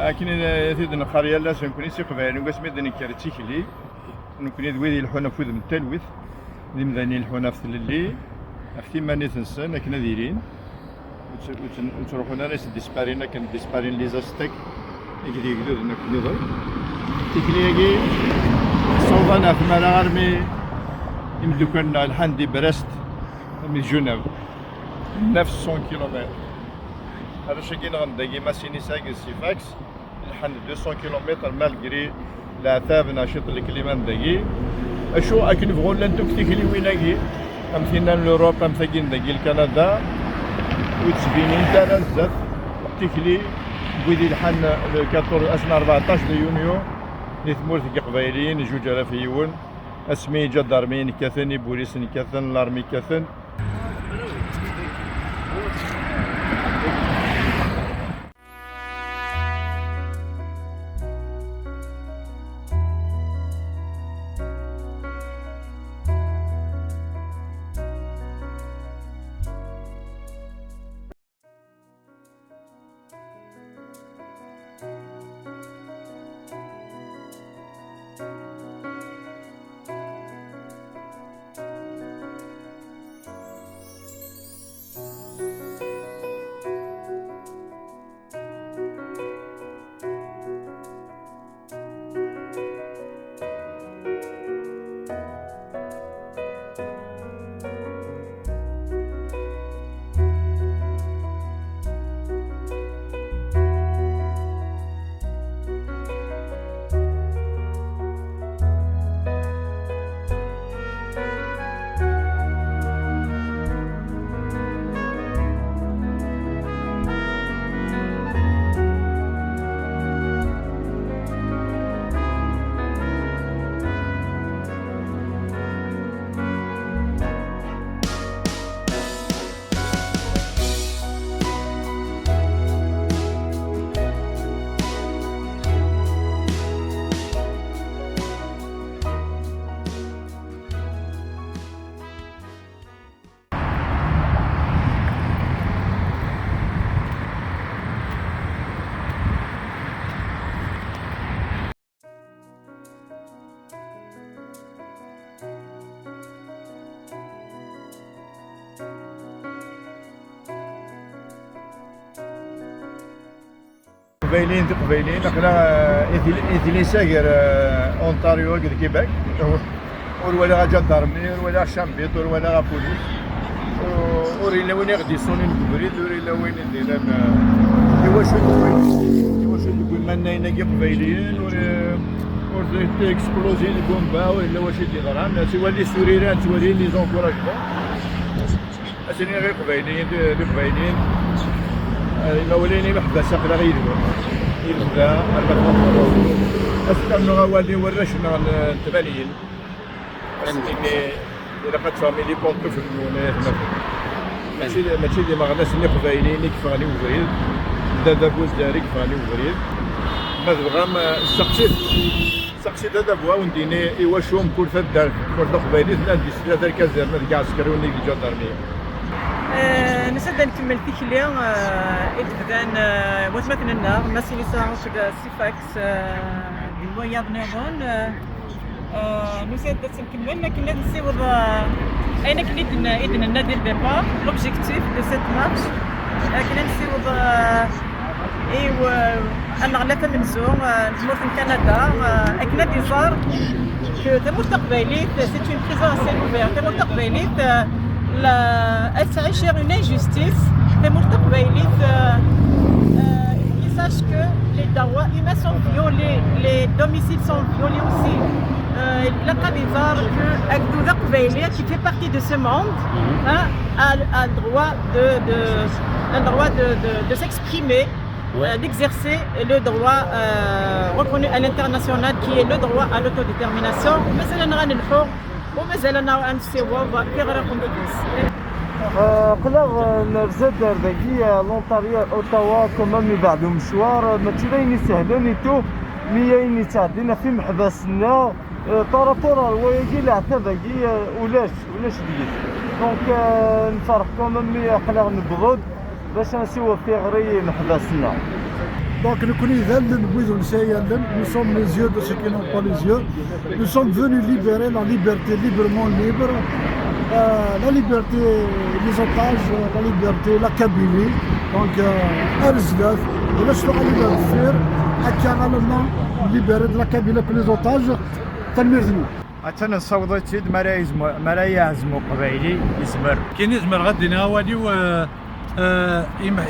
لكن ثيد القرية لا سنكون يسيقبل وقسم يدني كارتيكلي نكون يدوي الحونا فوز من التلوث ذي مذاني الحونا في اللي أفتي ماني تنسى كنا دايرين وتروحونا ناس ديسبارينا كان ديسبارين لي زاستيك يقدر يقدر نقدر تكليكي صوبنا في مالا غرمي يمدو كنا الحندي برست من جنوب 900 كيلومتر هذا شكل غندقي ماسيني ساقي سيفاكس الحن 200 كيلومتر مالغري لا ثاب ناشط الكليمان دقي اشو اكن فغول لانتو كتيكلي ويناكي امثلنا لوروب امثاكين دقي الكندا وتسبينين تالا الزات تيكلي بويدي الحن 14 يونيو لثمورث قبايليين جوج الاف يون اسمي جدارمين كاثن بوليس كاثن لارمي كاثن قبايلين احنا اثنين ساكر اونتاريو قد كيباك ولا جدارمي ولا شامبيط ولا بوليس ورينا وين غادي يصوني الكبريت ورينا وين نديران واش نقول مالنا هنا قبايلين ور تيكسبلوزي البومبا ولا واش يديران سوا لي سوريران سوا لي زونكوراجمون اسيني غير قبايلين الموليني محبس اقرا غير يبدا المطلوب استنى غوالي ورشنا التبالين اني اذا قد فاميلي كونتو في المناخ ماشي اللي ما غناش اللي قبايلين كفاني وزريد دادا بوز داري كفاني وزريد ما تبغى سقسي دادا بوا ونديني ايوا شو مكون في الدار كل قبايلين عندي ثلاثه كازير ما تلقى عسكري ونيك الجندرميه نسد نكمل تيكلي إذن وثمتنا النار ماسي لسا سيفاكس دي موياد نيرون نسد نكمل لكن لازم نسيوض أين كنيد إذن النادي الديبار لوبجيكتيف دو سيت مارش كنا نسيوض إيو أنا غلطة من زور نموت من كندا أكنا ديزار تموت تقبيليت سيت اون بريزون اسي اوفير تموت تقبيليت elle s'est chère une injustice. Ils sachent que les droits humains sont violés, les domiciles sont violés aussi. La Kadizar, qui fait partie de ce monde, a le droit de s'exprimer, d'exercer le droit reconnu à l'international qui est le droit à l'autodétermination. Mais c'est ومازالنا نسيوها في غرقهم بكيس. قلق نرزد دردقي لونتاريو اوتاوا كمان بعد مشوار ما تبين سهلين نيتو ميين تعدينا في محبسنا طرافورا الوايجي العتبقي ولاش ديال دونك نفرح كمان مي قلق نبغض باش نسيو في غري محبسنا. Donc nous nous sommes les yeux de ceux qui n'ont pas les yeux. Nous sommes venus libérer la liberté, librement libre. La liberté, les otages, la liberté, la Kabylie. Donc, Arzgaf, et là, je vais faire actuellement libérer de la Kabylie pour les otages. تنمرزني عشان الصوضة تشد ملا يعزمو قبايلي يزمر كاين يزمر غادي نهاودي و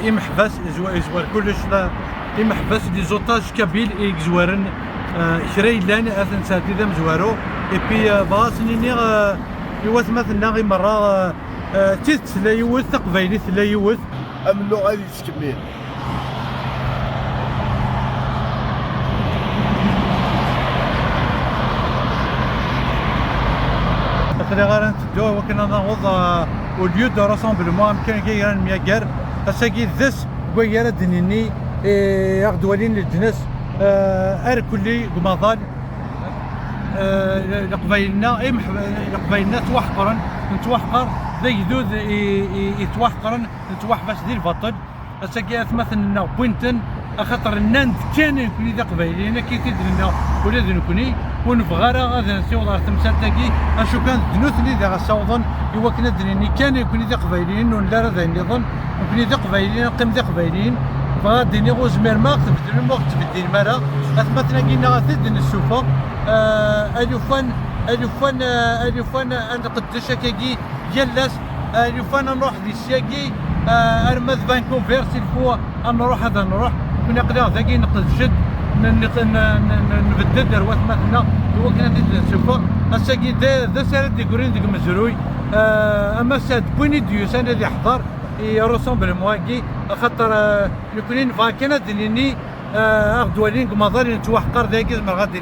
يمحبس يزوار كلش لا يمحبس لي زوطاج كابيل يزوارن شري لان اثن ساتي ذا مزوارو اي بي باصني يوث مثلا غي مره تيت لا يوث قبايلي لا يوث اللغة اللي تكمل خلي غير نتدو وكنا نوض وليو دو راسامبلمون كان كاين مياكار اساكي ذس كويرا دنيني ياخدوالين للجنس اركلي قماضان لقبايلنا لقبايلنا توحقرن نتوحقر ذا يذوذ يتوحقرن نتوحبس ديال البطل اساكي مثلا بوينتن اخاطر الناند كان يكون ذا قبايلينا كي تدرنا ولا ذنكوني ونبغى راه غادي نسيوض على التمثال تاكي اشو كان ذنوثني ذا غصوضن ايوا كنا دريني كان يكون ذا قبايليين ولا راه ذا نظن يكون ذا قبايليين نقيم ذا قبايليين فغادي نيغو زمير ما تبدل ما تبدل مرا اثبتنا كينا غادي السوفه الوفان انا قداش كاكي يلاس الوفان نروح دي السياكي ارمز فانكوفير سيلفو نروح هذا نروح كنا قدام ذاكي نقد جد نبدل دروات مثلا هو كنا ندير السوفه الساكي ذا سارد ديكورين ديك مزروي اما ساد بويني ديوس انا اللي حضر يروسومبل مواكي خاطر يكونين فاكينا دنيني اغدوالين كمضارين نتوحقر ذاكي زعما غادي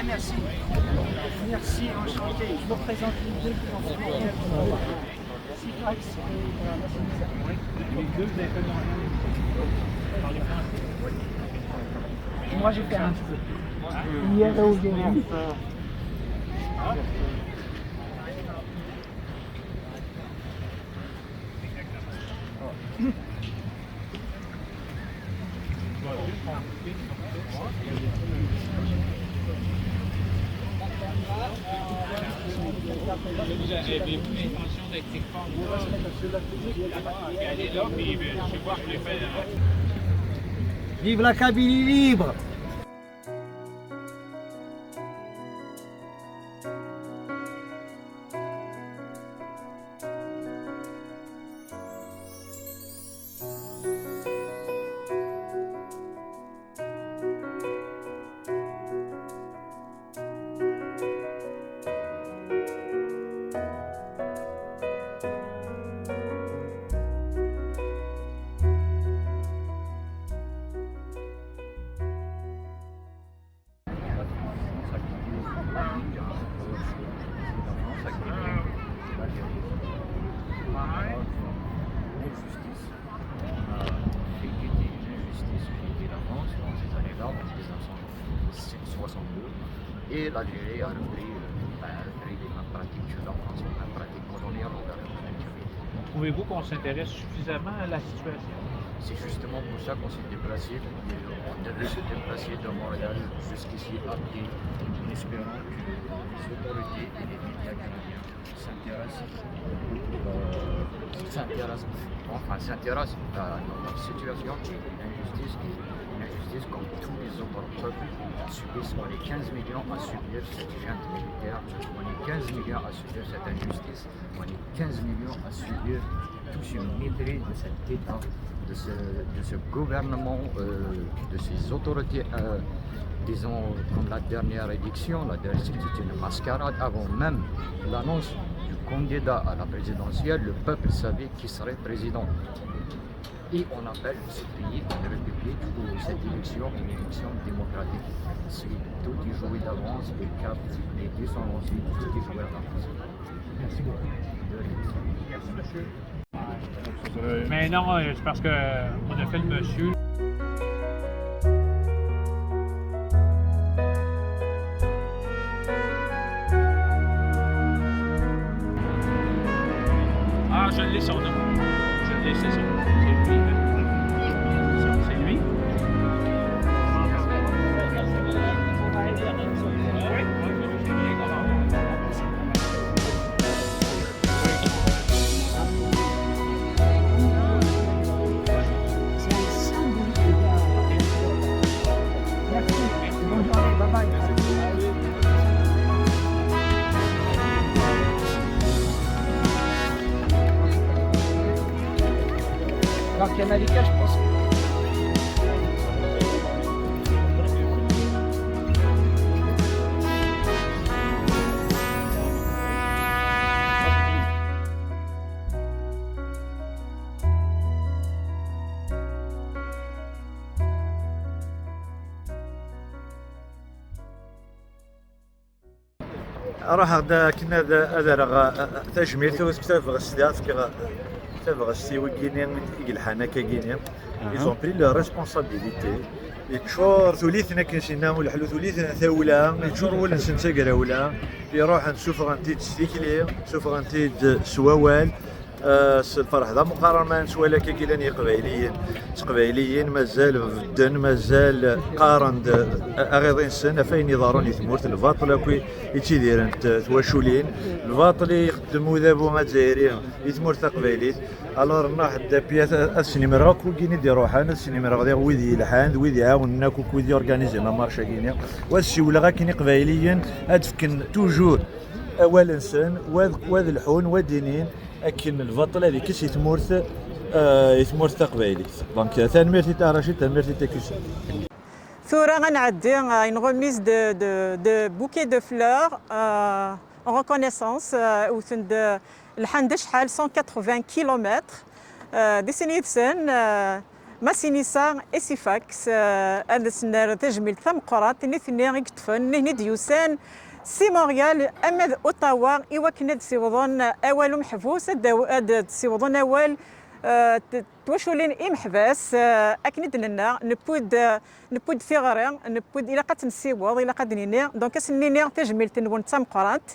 Merci. Merci, enchanté. Je vous présente les deux qui ont fait Sifax et moi j'ai fait un petit peu. Hier et aujourd'hui. Vous avez l'intention d'être quelque part elle est là, puis je vais voir les faire. Vive la Kabylie libre! Et l'Algérie a repris les mêmes pratiques que la France, les mêmes pratiques coloniales envers l'Algérie. Trouvez-vous qu'on s'intéresse suffisamment à la situation? C'est justement pour ça qu'on s'est déplacé. On devait se déplacer de Montréal jusqu'ici à pied, en espérant que les autorités et les médias canadiens s'intéressent à notre situation qui est une injustice comme tous les autres peuples subissent. On est 15 millions à subir cette junte militaire, on est 15 millions à subir cette injustice, on est 15 millions à subir tout ce mépris de cet État, de ce gouvernement, de ces autorités, disons comme la dernière élection, c'était une mascarade. Avant même l'annonce du candidat à la présidentielle, le peuple savait qui serait président. Et on appelle ce pays une république ou cette élection une élection démocratique. Tout est joué d'avance, les cartes, les dés sont lancés, tout est joué d'avance. Merci beaucoup. Merci, monsieur. Ce serait- Mais non, c'est parce qu'on a fait le monsieur. Ah, je l'ai son nom. Je l'ai, c'est ça. C'est lui. C'est lui. Donc il y a Malika, je pense. راه هذا كنا هذا راه تجميل توس كتاب غسدات كتاب غسي وكيني يلحنا كاينين ils ont pris leur responsabilité يكشور ثلثنا كنسينا والحلو ثلثنا ثولا يجور ولا نسنسا قراولا يروح نشوف غنتي تستيكلي شوف غنتي سووال الفرح هذا مقارنة سوالا كيلاني قبايليين مازال بدن مازال قارن اغيضين سنة فين يضارون يثمورت الباطل كي يتيديرن تواشولين الباطل يخدموا ذابو ما جزائريين يثمورت قبايليت الور ناحد بيات السينما راكو كيني دي روحان السينما غادي ويدي يلحان ويدي يعاوننا ويدي اورغانيزي لا مارشا كينيا والسيوله غا كيني قبايليين ادفكن توجور اول انسان وذ الحون ودينين لكن البطل هذيك يتمورث قبايلي دونك ثاني ميرتي تاع رشيد ثاني ميرتي تاع كيسان ثورة غنعدي une remise de bouquet de fleurs en reconnaissance وثند الحان شحال 180 كيلومتر دي سنيتسن ماسينيسا اسيفاكس هذا سنار تجميل ثم قرات نثني يكتفن نهني ديوسان سي مونريال اماد اوتاوا ايوا كنا تسيوضون اول محبوس هاد تسيوضون اول توشولين محباس اكنيد لنا نبود ثغري نبود الى قد نسيوض الى قد نيني دونك اسنيني تجميل تنون تام قرات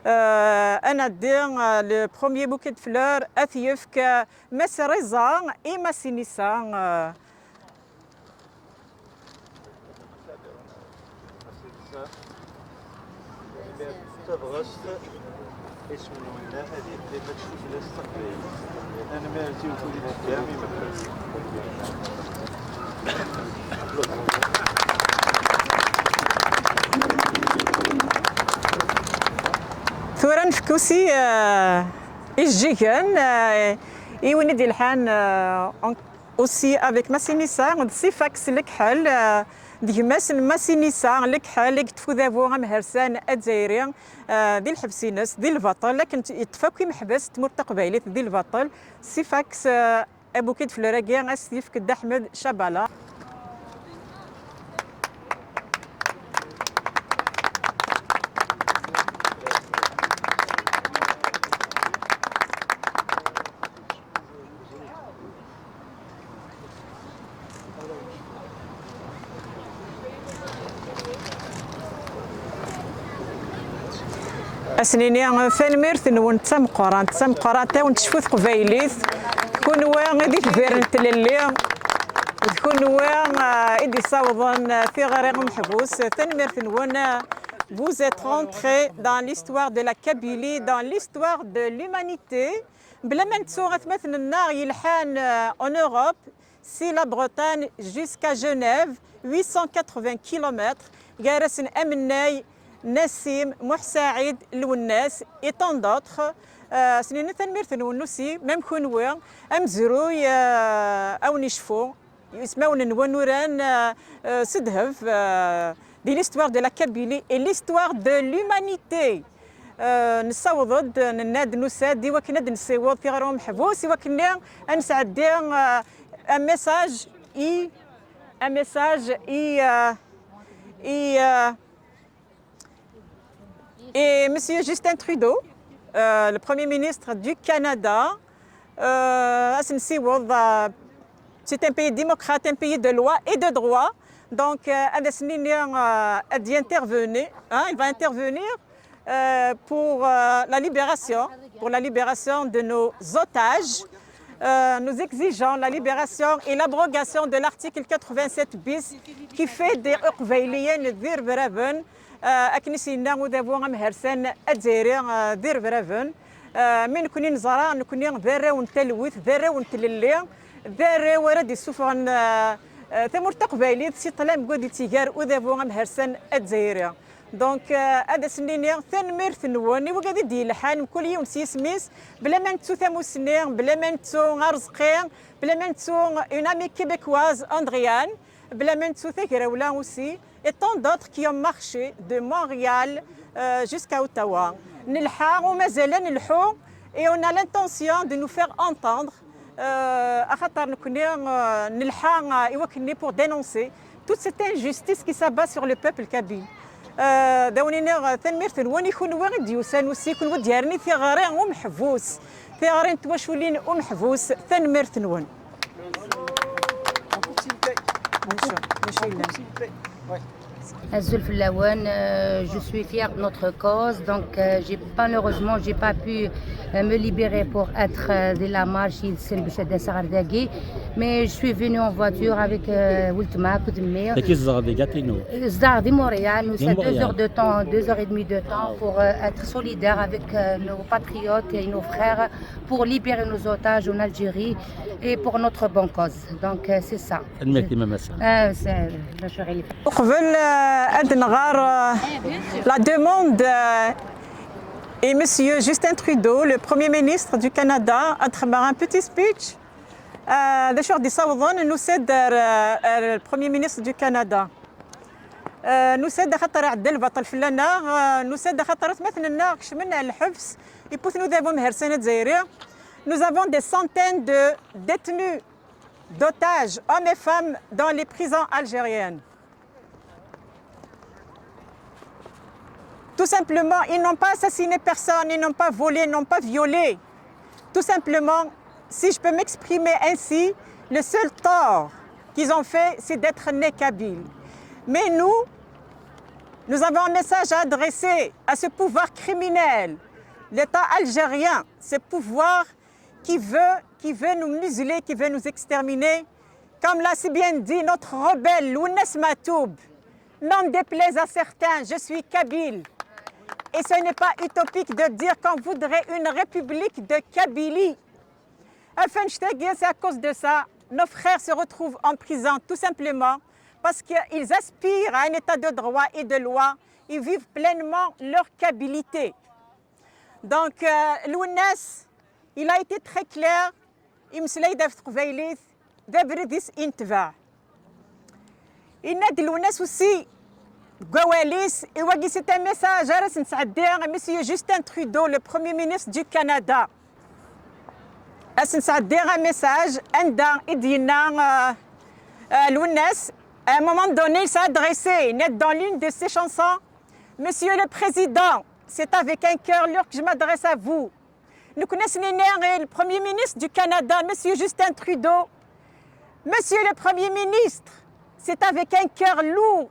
انا دير لو بروميير بوكي دو فلور اثيف ك مسريزا اي ماسينيسا تبغست اسم المنى هذه اللي ما تشوف لا استقبال انا ما ارتي وكل كامي ثورا نفكوسي الجيكان ايوين ديال الحان اوسي افيك ماسينيسا سيفاكس لكحل ديماس ماسينيسا لكحل يكتفو ذابو مهرسان الجزائري ديال الحبسينس ديال البطل لكن يتفاكي محبس تمر تقبايلي ديال البطل سيفاكس ابو كيد فلوراكي اسيف كد احمد شباله أسنيني ثانميرث نون تسمقران تاون تشفوث قبايليث كون وان غادي تبيرن تللي تكون وان إدي صوضن في غريق محبوس ثانميرث نون. Vous êtes rentrés dans l'histoire de la Kabylie, dans l'histoire de l'humanité. بلا ما نتسوغت مثل النار يلحان en Europe, si la Bretagne jusqu'à Genève, 880 km. جالس أمناي نسيم محساعد الوناس et tant d'autres. سنين ثنمير ثنونوسي ميم كونوا أمزروي أو نشفو يسمون نوران سدهف دي l'histoire de la Kabylie et l'histoire de l'humanité. نصوض نناد نساد وكنا نصوض في غيرهم محبوس وكنا نسعد un message et Monsieur Justin Trudeau, le Premier ministre du Canada, c'est un pays démocrate, un pays de loi et de droit. Donc, il va intervenir pour la libération de nos otages. Nous exigeons la libération et l'abrogation de l'article 87 bis qui fait des Urveiliens dir Braven, Aknisina ou Devon Hersen, Adzeri, dir Braven, من كوني نزرع نكوني ذرة ونتلوث ذرة ونتللي ذرة ورد السفن ثمر تقبيلي سي طلام قد تيجار وذابو مهرسن الجزائرية دونك هذا سنين ثنمر ثنواني وقاعد يدي الحان كل يوم سيسميس بلا ما نتو ثمو سنين بلا ما نتو غرزقين بلا ما نتو اون امي كيبيكواز اندريان بلا ما نتو ثكراولا aussi et tant d'autres qui ont marché de Montréal jusqu'à Ottawa. نلحق ومازال نلحق et on a l'intention de nous faire entendre أخطر نكوني نلحق يوكلني pour dénoncer toute cette injustice qui s'abat sur le peuple kabyle. داونينا ثنمير ثنواني يكون واحد يوسان وسي يكون وديارني في غارين ومحبوس في غارين تواشولين ومحبوس ثنمير ثنوان. Zulf Lawan, je suis fière de notre cause, donc malheureusement j'ai pas pu me libérer pour être de la marche ici mais je suis venue en voiture avec Wiltma Koudmir. De Montréal, nous sommes 2 heures de temps, 2 heures et demie de temps pour être solidaires avec nos patriotes et nos frères pour libérer nos otages en Algérie et pour notre bonne cause. Donc c'est ça. La demande et Monsieur Justin Trudeau, le Premier ministre du Canada, a travers un petit speech. Nous cède le Premier ministre du Canada. Nous cède خطر عدل بطل في لنا nous cède خطر مثل الناقش من الحبس يبوث nous avons مهرسانة زيرية. Nous avons des centaines de détenus, d'otages, hommes et femmes dans les prisons algériennes. Tout simplement, ils n'ont pas assassiné personne, ils n'ont pas volé, ils n'ont pas violé. Tout simplement, si je peux m'exprimer ainsi, le seul tort qu'ils ont fait, c'est d'être nés kabyles. Mais nous avons un message à adresser à ce pouvoir criminel, l'État algérien, ce pouvoir qui veut nous museler, qui veut nous exterminer. Comme l'a si bien dit notre rebelle Lounes Matoub, n'en déplaise à certains, je suis kabyle. Et ce n'est pas utopique de dire qu'on voudrait une république de Kabylie. C'est à cause de ça, nos frères se retrouvent en prison tout simplement parce qu'ils aspirent à un état de droit et de loi. Ils vivent pleinement leur kabilité. Donc, Lounes, il a été très clair. Il y a Lounes aussi. C'est un message à Monsieur Justin Trudeau, le Premier ministre du Canada. C'est un message à Lounes. À un moment donné, il s'est adressé dans l'une de ses chansons. Monsieur le Président, c'est avec un cœur lourd que je m'adresse à vous. Nous connaissons le Premier ministre du Canada, Monsieur Justin Trudeau. Monsieur le Premier ministre, c'est avec un cœur lourd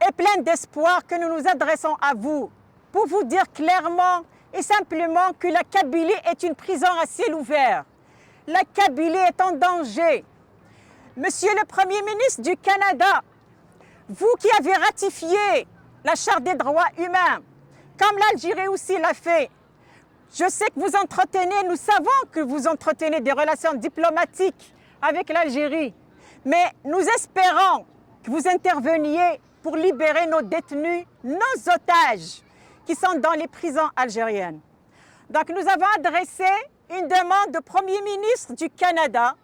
et plein d'espoir que nous nous adressons à vous. pour vous dire clairement et simplement que la Kabylie est une prison à ciel ouvert. La Kabylie est en danger. Monsieur le Premier ministre du Canada, vous qui avez ratifié la Charte des droits humains, comme l'Algérie aussi l'a fait, je sais que vous entretenez, nous savons que vous entretenez des relations diplomatiques avec l'Algérie, mais nous espérons que vous interveniez pour libérer nos détenus, nos otages qui sont dans les prisons algériennes. Donc nous avons adressé une demande au Premier ministre du Canada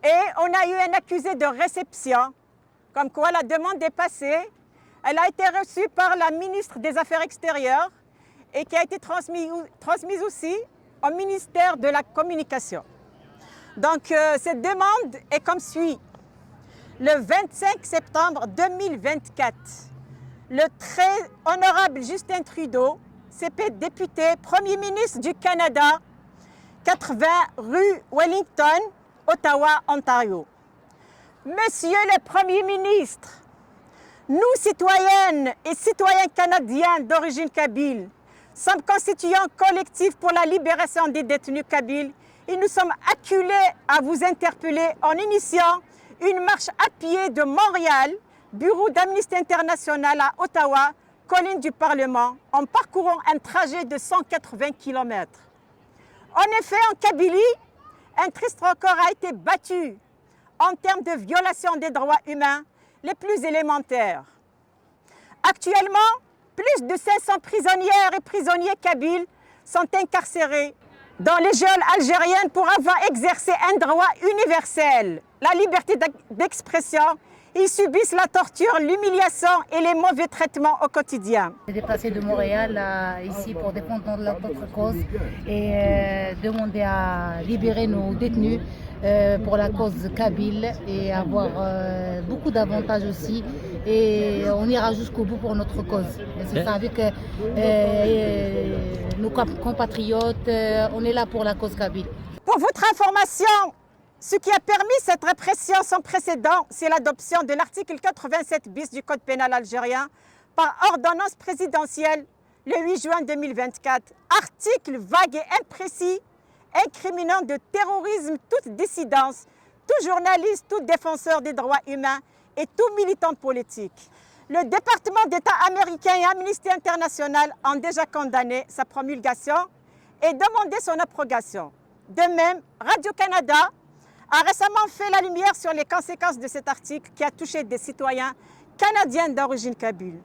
et on a eu un accusé de réception, comme quoi la demande est passée. Elle a été reçue par la ministre des Affaires extérieures et qui a été transmise aussi au ministère de la Communication. Donc cette demande est comme suit. Le 25 septembre 2024, le très honorable Justin Trudeau, CP député, Premier ministre du Canada, 80 rue Wellington, Ottawa, Ontario. Monsieur le Premier ministre, nous, citoyennes et citoyens canadiens d'origine kabyle, sommes constituants collectifs pour la libération des détenus kabyles et nous sommes acculés à vous interpeller en initiant une marche à pied de Montréal, bureau d'Amnesty International à Ottawa, colline du Parlement, en parcourant un trajet de 180 km. En effet, en Kabylie, un triste record a été battu en termes de violation des droits humains les plus élémentaires. Actuellement, plus de 500 prisonnières et prisonniers kabyles sont incarcérés dans les geôles algériennes pour avoir exercé un droit universel, la liberté d'expression. Ils subissent la torture, l'humiliation et les mauvais traitements au quotidien. J'ai déplacé de Montréal ici pour défendre notre cause et demander à libérer nos détenus pour la cause kabyle et avoir beaucoup d'avantages aussi. Et on ira jusqu'au bout pour notre cause. C'est ça, avec nos compatriotes, on est là pour la cause kabyle. Pour votre information, ce qui a permis cette répression sans précédent, c'est l'adoption de l'article 87 bis du Code pénal algérien par ordonnance présidentielle le 8 juin 2024. Article vague et imprécis incriminant de terrorisme toute dissidence, tout journaliste, tout défenseur des droits humains et tout militant politique. Le département d'État américain et Amnesty International ont déjà condamné sa promulgation et demandé son abrogation. De même, Radio-Canada a récemment fait la lumière sur les conséquences de cet article qui a touché des citoyens canadiens d'origine kabyle.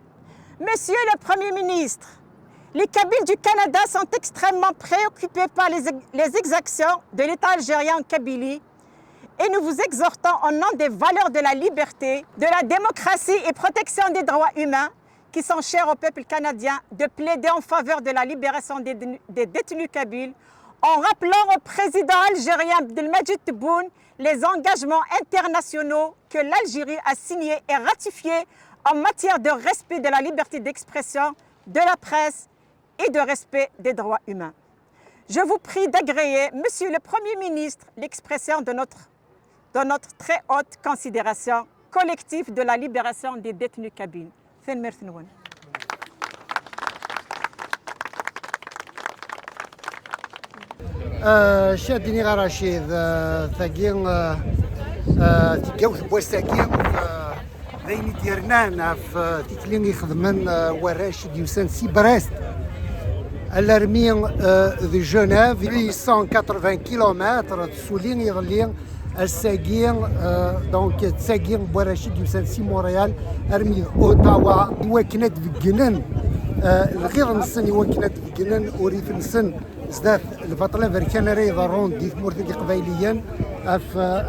Monsieur le Premier ministre, les Kabyles du Canada sont extrêmement préoccupés par les exactions de l'État algérien en Kabylie et nous vous exhortons au nom des valeurs de la liberté, de la démocratie et protection des droits humains qui sont chers au peuple canadien de plaider en faveur de la libération des détenus kabyles en rappelant au président algérien Abdelmadjid Tebboune les engagements internationaux que l'Algérie a signés et ratifiés en matière de respect de la liberté d'expression, de la presse et de respect des droits humains. Je vous prie d'agréer, Monsieur le Premier ministre, l'expression de notre très haute considération collective de la libération des détenus kabyles. شادني غا رشيد ثاقين تيقاوث بوساكين ذيني ديرنانا في تيكلين يخدمن وراشد يوسان سي بريست الارمين ذي جنيف 880 كيلومتر تسولين يغلين الساقين دونك تساقين بوراشد يوسان سي مونريال ارمي اوتاوا وكنات فكنن الغير نسن وكنات فكنن وريف نسن زدات البطلة فركان راه يضرون دي ثمورتي قبايليا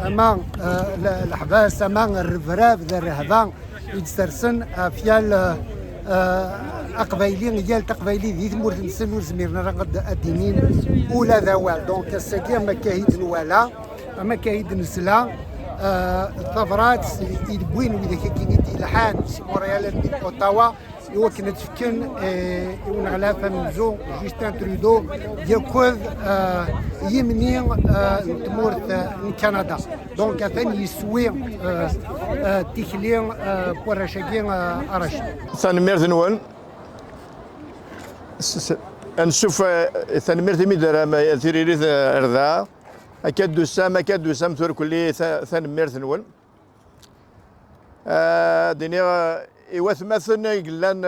اما الحباس اما الرفراف ذا الرهبان يتسرسن فيال اقبايليين ديال تقبايلي دي ثمورتي نسن وزميرنا راه قد الدينين ولا ذوال دونك الساكي ما كاهيد نوالا ما كاهيد نسلا الثفرات يدبوين وذاك كي الحان سي موريال اوتاوا يوكن تفكن ونغلاف منزو جوستين ترودو ياخذ يمني تمورت كندا دونك ثاني يسوي تيكلين ورشاكين ارش سان ميرزنوان نشوف ثنمرت ميدرا ثيريريث رضا اكاد سام ثور كلي ثنمرت نول ديني إيواث مثلا يقلان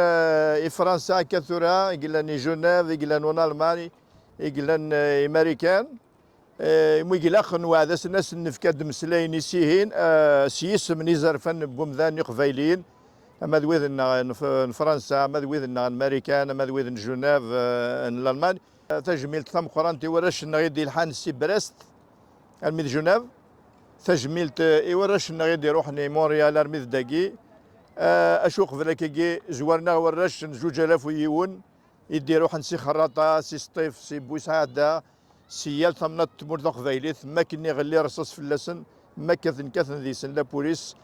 فرنسا كثرة يقلان جنيف يقلان ألماني يقلان أمريكان ميقلا خنوا هذا الناس نفكاد مسلاين سيهين سيس من يزرفن بومذان قبايليين اما ذويذن فرنسا اما ذويذن امريكان اما ذويذن جنيف الالمان تجميل ثم قرانتي ورش نغيدي الحان سي بريست الميد جنيف تجميلت يورش نغيدي يروحني مونريال ارميد داكي اشوق فلاكي زوارنا ورش 2000 ويون يدي روح سي خراطه سي سطيف سي بوسعاده سيال ثمنات تمر قبايلي ثم كني غلي رصاص في اللسن ما كثن ذيسن لا بوليس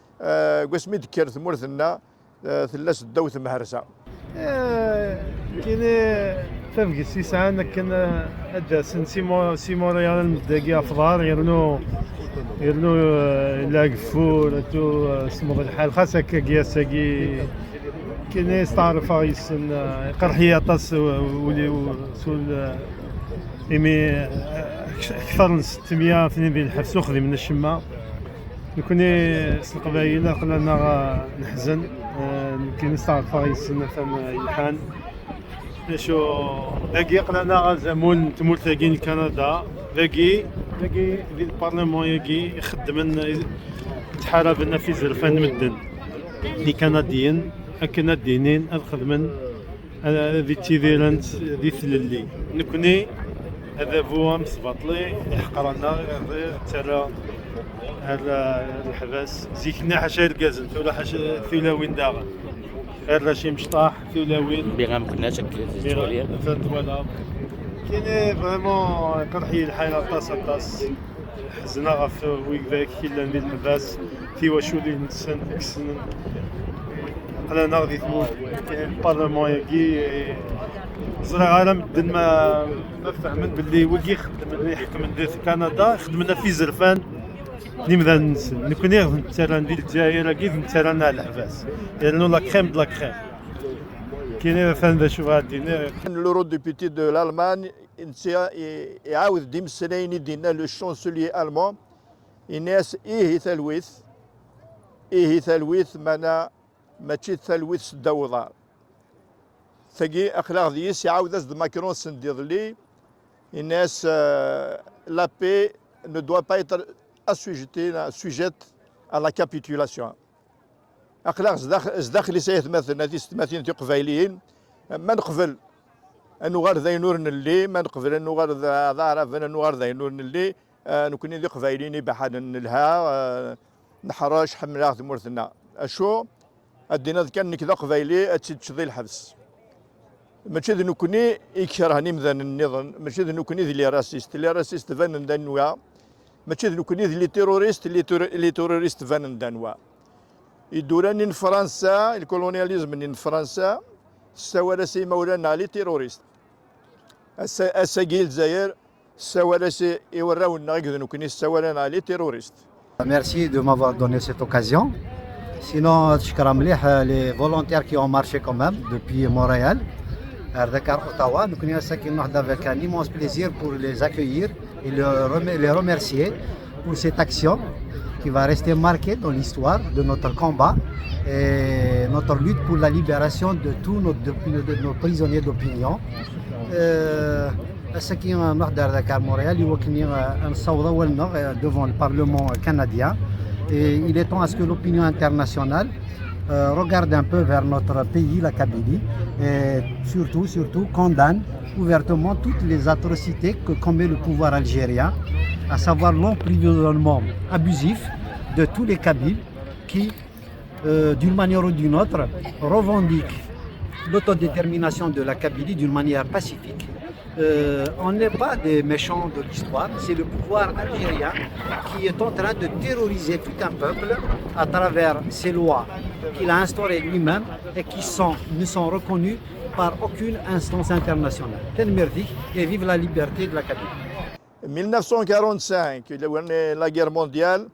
قسمي ذكر ثمورثنا ثلاث الدوث مهرسه كاين تفقي سيسان كان اجا سيمو ريال المداقي افضل يرنو لاقفو تو سمو الحال خاصة كياساكي كاين يستعرف يسن قرحية طاس ولي سول إيمي أكثر من 600 في الحبس أخذي من الشمة نكوني القبائل قلنا نحزن كاين نستعرف يسن ثم يلحان شو لاقي قلنا زمون تمول تلاقين كندا لاقي في البرلمان يجي يخدم تحارب لنا في زرفان مدن لي كنديين الكنديين الخدمن ذي تيديرانت ذي ثللي نكوني هذا بوام سباطلي يحقرنا ترى هذا الحباس زيكنا حاشا الكازن ولا حاشا ثلاوين داغن هذا شي مشطاح ثلاوين بيغا ما كناش هكا فوالا كاين فريمون قرحي الحاله طاس حزنا غف ويك ذاك كيلا ندير الحباس في واشو اللي نسن كسن قلنا غادي تموت كاين البارلمان يجي زرا عالم بدل ما فهمن باللي وكي يخدم اللي يحكم ندير في كندا خدمنا في زرفان اللي مذا نسن نكون نتسرى ندير الجزائر كيف نتسرى على الحباس لانه لا كريم د لا كريم كاين فان ذا شو غادي لورو ديبيتي دو الالمان يعاود ديم السنين يدينا لو شانسليي المان الناس ثلويث مانا ماشي ثلويث سداوضار ثقي اخلاق ديس يعاود از ماكرون سنديضلي الناس لا بي ne doit pas être sujette à la capitulation. اخلاق زداخلي سيتمثلنا في 60 قبايليين ما نقبل انه غير ذاينور اللي ما نقبل انه غير ضعرف انه غير ذاينور اللي نكون ذي قبايليين بحال نلها نحرش حملاغ ثمورثنا اشو ادينا كان كذا قبايلي تشذي الحبس ماشي ذي نكوني يكرهني مثلا النظام ماشي ذي نكوني ذي راسيست فان دانوا ماشي ذي نكوني ذي لي توروريست فان دانوا يدوراني فرنسا الكولونياليزم من فرنسا سوالسي مولانا لي تيروريست الساقي الجزائر سوالسي يوراونا غير نكوني سوالنا لي تيروريست. Merci de m'avoir donné cette occasion. Sinon, les volontaires qui ont marché quand même depuis Montréal, à Dakar, Ottawa, nous connaissons avec un immense plaisir pour les accueillir et les remercier pour cette action qui va rester marquée dans l'histoire de notre combat et notre lutte pour la libération de tous nos prisonniers d'opinion. الساكن نحضر Dakar Montréal يوكلني نصوض أولنا devant le Parlement canadien et il est temps à ce que l'opinion internationale regarde un peu vers notre pays, la Kabylie, et surtout condamne ouvertement toutes les atrocités que commet le pouvoir algérien, à savoir l'emprisonnement abusif de tous les Kabyles qui, d'une manière ou d'une autre, revendiquent l'autodétermination de la Kabylie d'une manière pacifique. On n'est pas des méchants de l'histoire, c'est le pouvoir algérien qui est en train de terroriser tout un peuple à travers ces lois qu'il a instaurées lui-même et qui ne sont reconnues par aucune instance internationale. Tenmerdi et vive la liberté de la Kabylie. 1945 la guerre mondiale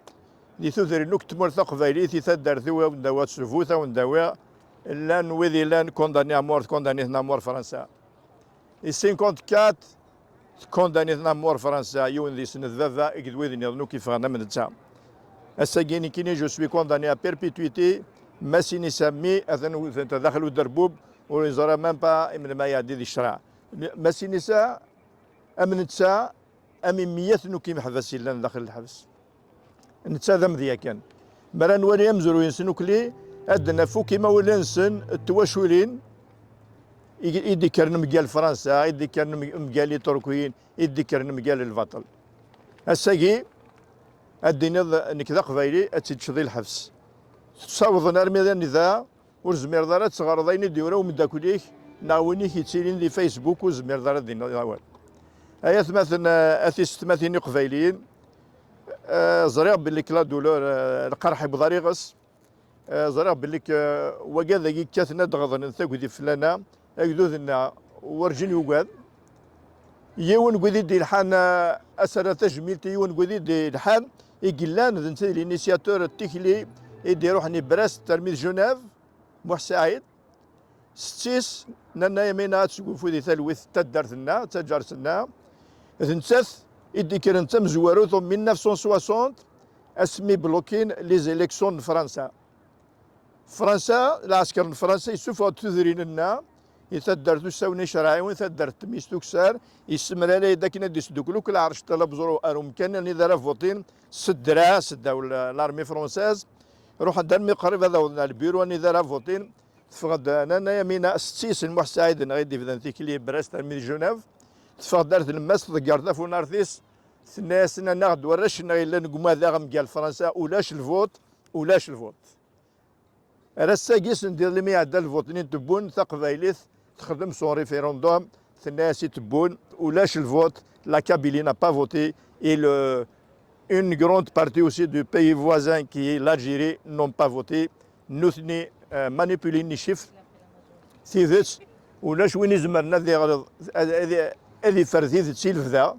اللي تثري نكتمر ثقفيلي تثدر ثوا وندوات سفوثا وندوا لان وذي لان كونداني امور فرنسا اي 54 كوندانيتنا مور فرنسا يون ذي سنة ذا إقدويذني يظنو كيف غانا من تسام الساقيني كيني جو سوي كونداني ا بيربيتويتي ما سيني سامي أثن تدخلوا دربوب ونزرا مام با من ما يعدي ذي الشرع ما سيني سا أمن تسا أمي مية نوكي محبس لنا داخل الحبس نتسا ذم ذيا كان مران ولي يمزرو ينسنوكلي أدنا فوكي ما ولا نسن التواشولين يذكرنا مجال فرنسا يذكرنا مجال التركيين يذكرنا مجال البطل الساقي الدنيا نكذا قبايلي اتشذي الحبس تصاوضنا الميدان ذا ورزمير دارات صغار ضايني ديورا ومداكوليك ناوني كيتسيرين دي فيسبوك وزمير دارات دينا الاول ايا مثلا اثيست مثلا قبايليين زريع باللي كلا دولار القرح بضريغس زريع باللي وكذا كاتنا دغضن نثاكو دي فلانا أجدودنا ورجين يوجد يون قديد دي الحان أسرة تجميلتي يون قديد دي الحان يقلان ذنتي الانيسياتور التكلي يدي روحني برست تلميذ جنيف محسعيد ستيس نانا يمينا تسقوفو دي ثلوث تدرتنا تجارتنا ذنتث يدي كرن تمزوارو من 1960 اسمي بلوكين لي زيليكسيون فرنسا فرنسا العسكر الفرنسي يسوفوا تذرين لنا يتدرتو ساوني شرعي ويتدرت ميستوكسار يسمر عليه داك نديس دوكلو كل عرش طلب ارم كان اللي دار فوتين سدرا سداو لارمي فرونساز روح درمي قريب هذا البيرو اللي دار فوتين تفقد انا يمينا ستيس المحسعيد غيدي في ذنتيك اللي برست من جنيف تفقد دارت المس ضقرت فو نارثيس الناس ناخذ ورش الا نقوم هذا مقال فرنسا ولاش الفوت ولاش الفوت رساقيس ندير لي يعدى الفوتنين تبون تقبايليث تخدم سون ريفيروندوم الناس تبون ولاش الفوت لا Kabylie n'a pas voté et une grande partie aussi du pays voisin qui est l'Algérie n'ont pas voté nous manipulين les chiffres سيدت ولاش وين يزمرنا هذه فرثيث تسيلف ذا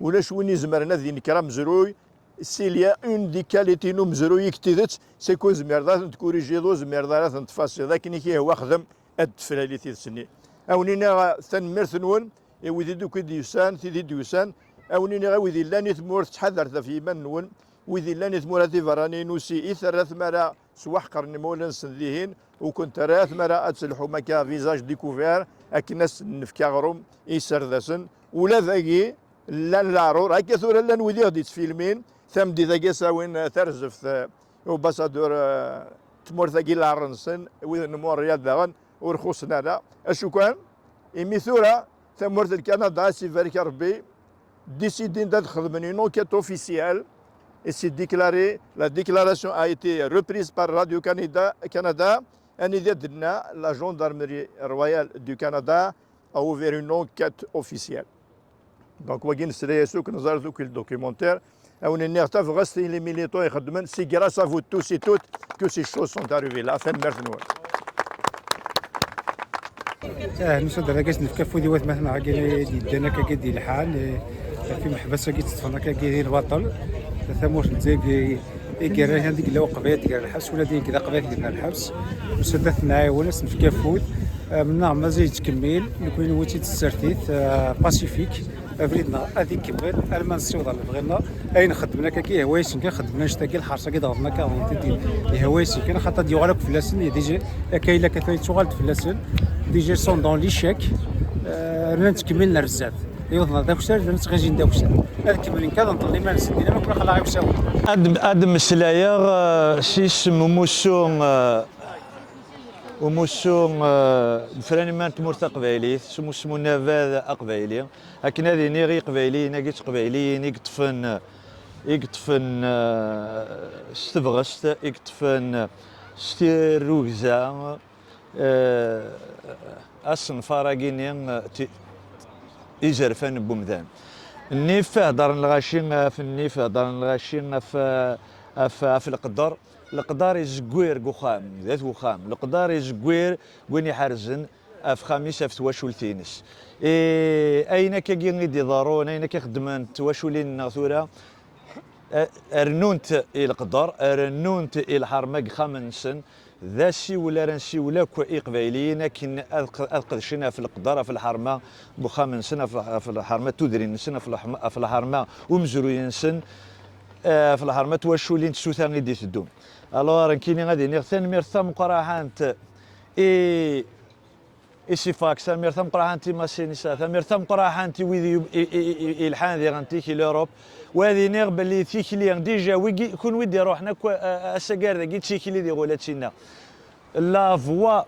ولاش وين يزمرنا ذي نكرام زروي s'il y a une des qualités nous مزروي كتيدت سيكو زميردات تكوريجيدو زميردات تفاصيل لكن كي هو خدم التفلالي تيسني اونينا ثنمر ثنون ويدي دوك ديوسان تيدي ديوسان اونينا ويدي لاني تمور تحذر في منون ويدي لاني تمور تيفراني نوسي اثر ثمرا سواح قرن مولن سنديهين وكنت راث مرا اتسلحو مكا فيزاج ديكوفير اكنس نفكا غروم يسردسن ولا ذاكي لا العرور هكا ثورا لا نودي غادي تفيلمين ثم دي ذاكي ساوين ترزف وباسادور تمور ذاكي العرنسن وين نمور رياض داغن ورخوصنا لا اشو كان ايمي ثورا ثمورت الكندا سي فارك ربي ديسيدين تخدم une enquête officielle et c'est déclaré, la déclaration a été reprise par Radio Canada. La gendarmerie royale du Canada a ouvert une enquête officielle. Donc, le documentaire, les militants, c'est grâce à vous tous et toutes que ces choses sont arrivées là. نسد راكاش نفكفو ديوات مثلا عاكي دينا كاكي الحال في محبسه كي تتفرنا كاكي البطل ثموش تزاكي كيرا هذيك لو قبيله ديال الحبس ولا ديال كذا قبيله ديال الحبس وسدت نعاون نفكفو من نعم مازال تكمل نكون وتي تسرتيت باسيفيك فريدنا هذيك كبر المان السوضه اللي بغينا اين خدمنا كاكي هوايس كنخدمنا شتاكي الحرصه كي ضغطنا كاونتي ديال الهوايس كاين خاطر ديالك في لاسن ديجا كاينه كثير تغالط في لاسن ديجا سون دون ليشيك نتكمل الرزاد يوضنا داك الشيء نتغيجي داك الشيء هذا كملين كذا نطلي ما نسدينا ما كنا خلاها يساوي ادم مسلايا سيس موسون وموسون الفراني ما تمرت قبايلي سمو نافذ قبايلي لكن هذه نيغي قبايلي ناقيت قبايلي يقطفن ستبغست يقطفن ستيروكزا الصنفاراكيني يزرفان بومدان النيف هضر الغاشين في النيف هضر الغاشين في القدر يزكوير قخام ذات وخام القدر يزكوير وين يحرزن في خميس في تواشولتينس اين كاكي دي ضارون اين كيخدمن تواشولين ثورا ارنونت القدر ارنونت الحرمق خامنسن ذا شي ولا رنشي ولا كو قبايليين لكن اذقدشنا في القدر في الحرمه بخامنسن في الحرمه تدرين سن في الحرمه ومزروين سن في الحرمه توشولين تسوثان دي تدوم الوغ كاينين غادي نغثن ميرثا مقراحانت إسيفاك سامير ثم قراحانتي ماسينيسا ثمير ثم قراحانتي ويدي الحان ذي غنتيكي لوروب وهذه نغب اللي تيكلي ديجا ويجي كون ودي روحنا السكار ذا تيكلي دي غولاتينا لا فوا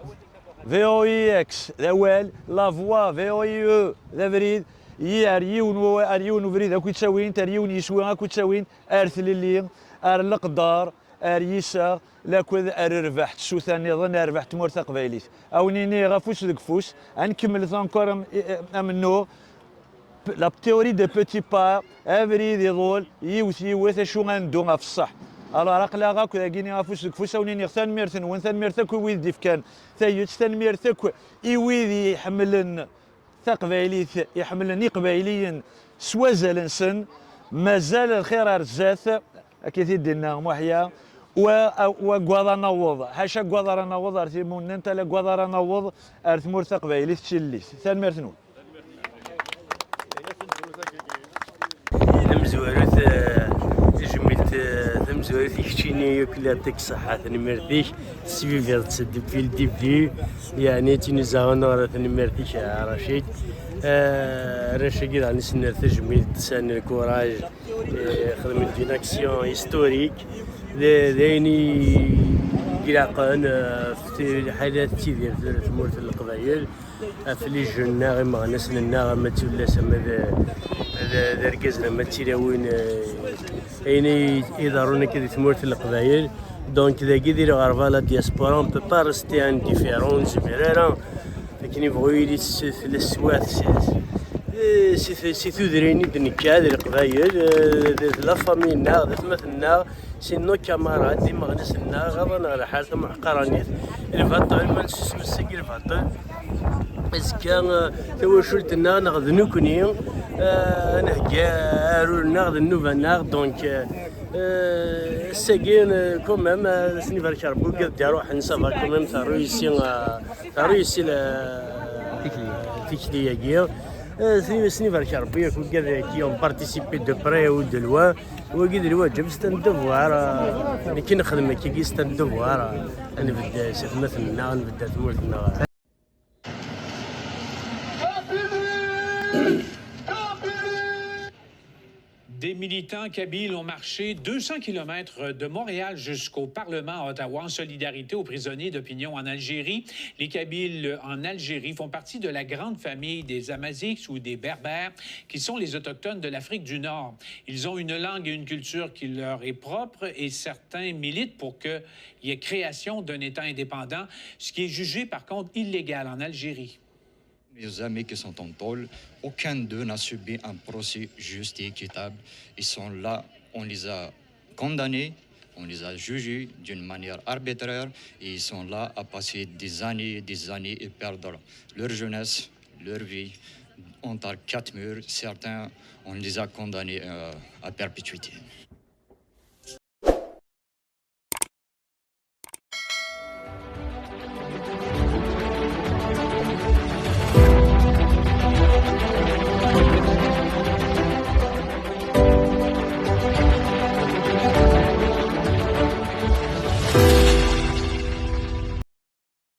في او اي اكس ذا لا فوا في او اي او ذا بريد ياريون اريون بريد اكو تساوين تاريون يسوي اكو تساوين ارثل اللي ار القدار اريسا لاكوذ ارربح تسوثاني ظن اربح تمورث قبايليت او نيني غافوس دك فوس نكمل ثانكور امنو لا تيوري دو بوتي با افري دي ضول يوث شو غندو في الصح الو راك لا غاك كيني غافوس دك فوس او نيني ثان ميرثن وين ثان ميرثك ويد ديفكان ثايت ثان ميرثك ايويدي يحملن ثقبايليت يحملن قبايليين سوازل سن مازال الخير ارزاث اكيد دينا محيا وقواضر نوض حاشا قواضر نوض ارثمون انت لا قواضر نوض ارثمور ثقبايلي تشليس ثان ميرثنون المزورث جملت المزورث يكشيني ياكل يعطيك صحة نمرتيش سيفي تصدق في الديبلي يعني تنزاون ورا نمرتيش رشيد رشيد يعني سنر تجميل سن الكوراج خدمت دين اكسيون هيستوريك دايني قراقان في الحالات تيدير في مورث القبايل في لي جون ناغي ما نسنا ما تولى سما ذا ركزنا ما تيراوين ايني يدارونا كذا في مورث القبايل دونك ذا كيدير غارفا لا دياسبورا اون بو با ريستي انديفيرون زميرارا لكن يبغوا يدي السوات سي تودريني دنكا ذا القبايل لا فامي ناغ مثلنا سينو كامارات دي مغنسنا غضنا على حالة محقرانيت الفاطر ما نسيس مسك الفاطر إذا كان توشلتنا ناخذ نكوني نهجارو ناخذ النوفا ناخذ دونك الساقين كومام سنيفر كاربو قد يروح نسافر كومام تارويسي تيكليا كيا سنيفر كاربو كد كيون بارتيسيبي دو بري و دو لوا وقيد الواجب ستان دوفوار كي نخدم كي ستان دوفوار انا بدا مثلنا نبدا تمولتنا. Des militants kabyles ont marché 200 km de Montréal jusqu'au Parlement à Ottawa en solidarité aux prisonniers d'opinion en Algérie. Les Kabyles en Algérie font partie de la grande famille des Amazighs ou des Berbères, qui sont les autochtones de l'Afrique du Nord. Ils ont une langue et une culture qui leur est propre et certains militent pour qu'il y ait création d'un État indépendant, ce qui est jugé par contre illégal en Algérie. Les amis qui sont en tôle, aucun d'eux n'a subi un procès juste et équitable. Ils sont là, on les a condamnés, on les a jugés d'une manière arbitraire et ils sont là à passer des années et perdre leur jeunesse, leur vie, entre quatre murs. Certains, on les a condamnés à perpétuité.